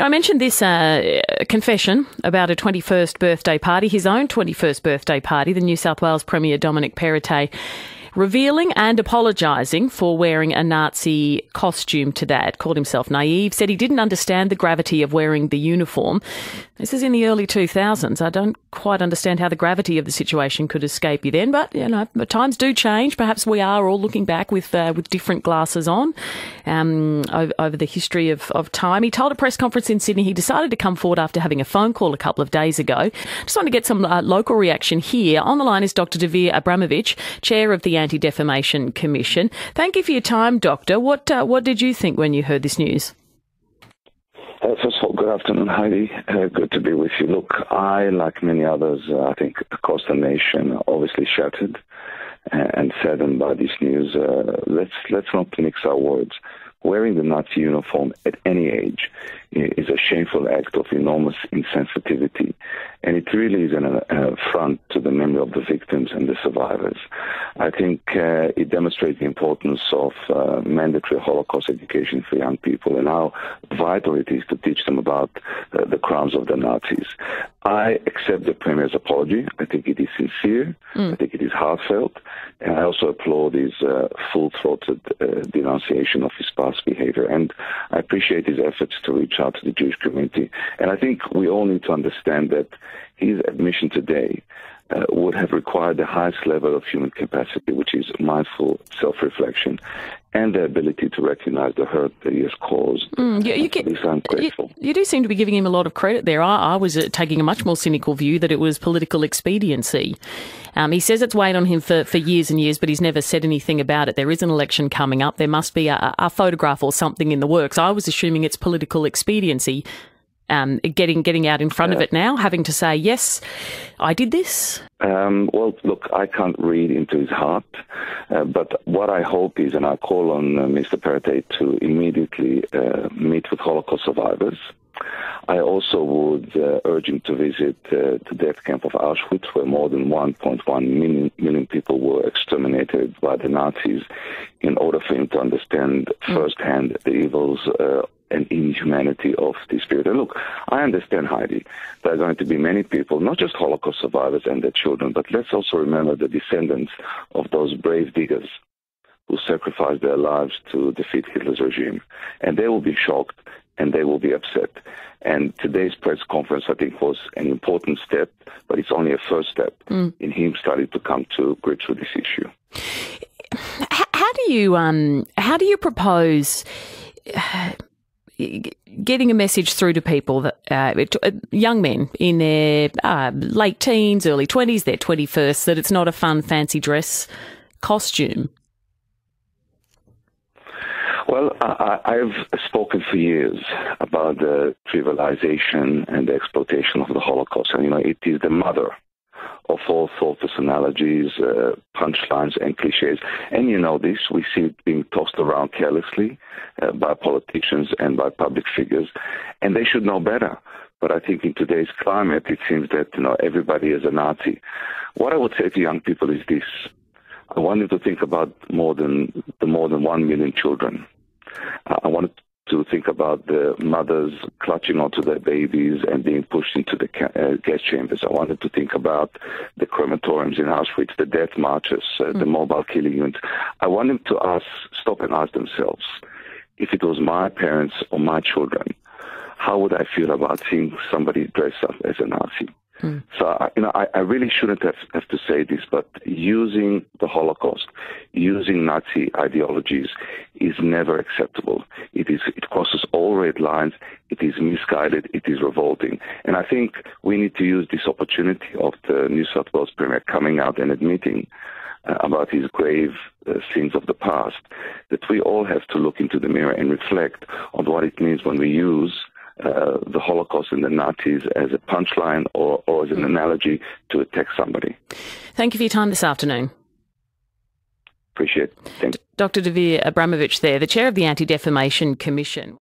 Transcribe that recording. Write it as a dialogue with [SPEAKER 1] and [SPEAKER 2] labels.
[SPEAKER 1] Now, I mentioned this confession about a 21st birthday party, his own 21st birthday party, the New South Wales Premier Dominic Perrottet revealing and apologising for wearing a Nazi costume to that. Called himself naive, said he didn't understand the gravity of wearing the uniform. This is in the early 2000s. I don't quite understand how the gravity of the situation could escape you then, but, times do change. Perhaps we are all looking back with different glasses on over the history of time. He told a press conference in Sydney he decided to come forward after having a phone call a couple of days ago. Just want to get some local reaction here. On the line is Dr. Dvir Abramovich, Chair of the Anti-Defamation Commission. Thank you for your time, Doctor. What did you think when you heard this news?
[SPEAKER 2] First of all, good afternoon, Heidi. Good to be with you. Look, I, like many others, I think across the nation, obviously shattered and saddened by this news. Let's not mix our words. Wearing the Nazi uniform at any age is a shameful act of enormous insensitivity, and it really is an affront to the memory of the victims and the survivors. I think it demonstrates the importance of mandatory Holocaust education for young people and how vital it is to teach them about the crimes of the Nazis. I accept the Premier's apology. I think it is sincere. I think it is heartfelt. And I also applaud his full-throated denunciation of his past behavior. And I appreciate his efforts to reach out to the Jewish community. And I think we all need to understand that his admission today would have required the highest level of human capacity, which is mindful self-reflection and the ability to recognize the hurt that he has caused. I'm grateful.
[SPEAKER 1] You do seem to be giving him a lot of credit there. I was taking a much more cynical view that it was political expediency. He says it's weighed on him for years and years, but he's never said anything about it. There is an election coming up. There must be a photograph or something in the works. I was assuming it's political expediency. Getting out in front of it now, having to say, yes, I did this?
[SPEAKER 2] Well, look, I can't read into his heart, but what I hope is, and I call on Mr. Perrottet to immediately meet with Holocaust survivors. I also would urge him to visit the death camp of Auschwitz, where more than 1.1 million people were exterminated by the Nazis, in order for him to understand firsthand the evils and inhumanity of this period. And look, I understand, Heidi, there are going to be many people, not just Holocaust survivors and their children, but let's also remember the descendants of those brave diggers who sacrificed their lives to defeat Hitler's regime. And they will be shocked and they will be upset. And today's press conference, I think, was an important step, but it's only a first step in him starting to come to grips with this issue.
[SPEAKER 1] How do you propose getting a message through to people, that young men in their late teens, early 20s, their 21st, that it's not a fun, fancy dress costume?
[SPEAKER 2] Well, I've spoken for years about the trivialization and the exploitation of the Holocaust. And, it is the mother of all thoughtless analogies, punchlines, and cliches. And this, we see it being tossed around carelessly by politicians and by public figures, and they should know better. But I think in today's climate, it seems that, everybody is a Nazi. What I would say to young people is this. I want them to think about more than 1 million children. I wanted to think about the mothers clutching onto their babies and being pushed into the gas chambers. I wanted to think about the crematoriums in Auschwitz, the death marches, the mobile killing units. I want them to stop and ask themselves, if it was my parents or my children, how would I feel about seeing somebody dress up as a Nazi? So, I really shouldn't have to say this, but using the Holocaust, using Nazi ideologies is never acceptable. It crosses all red lines. It is misguided. It is revolting. And I think we need to use this opportunity of the New South Wales Premier coming out and admitting about his grave sins of the past, that we all have to look into the mirror and reflect on what it means when we use the Holocaust and the Nazis as a punchline or as an analogy to attack somebody.
[SPEAKER 1] Thank you for your time this afternoon.
[SPEAKER 2] Appreciate it. Thank you.
[SPEAKER 1] Dr. Dvir Abramovich there, the Chair of the Anti-Defamation Commission.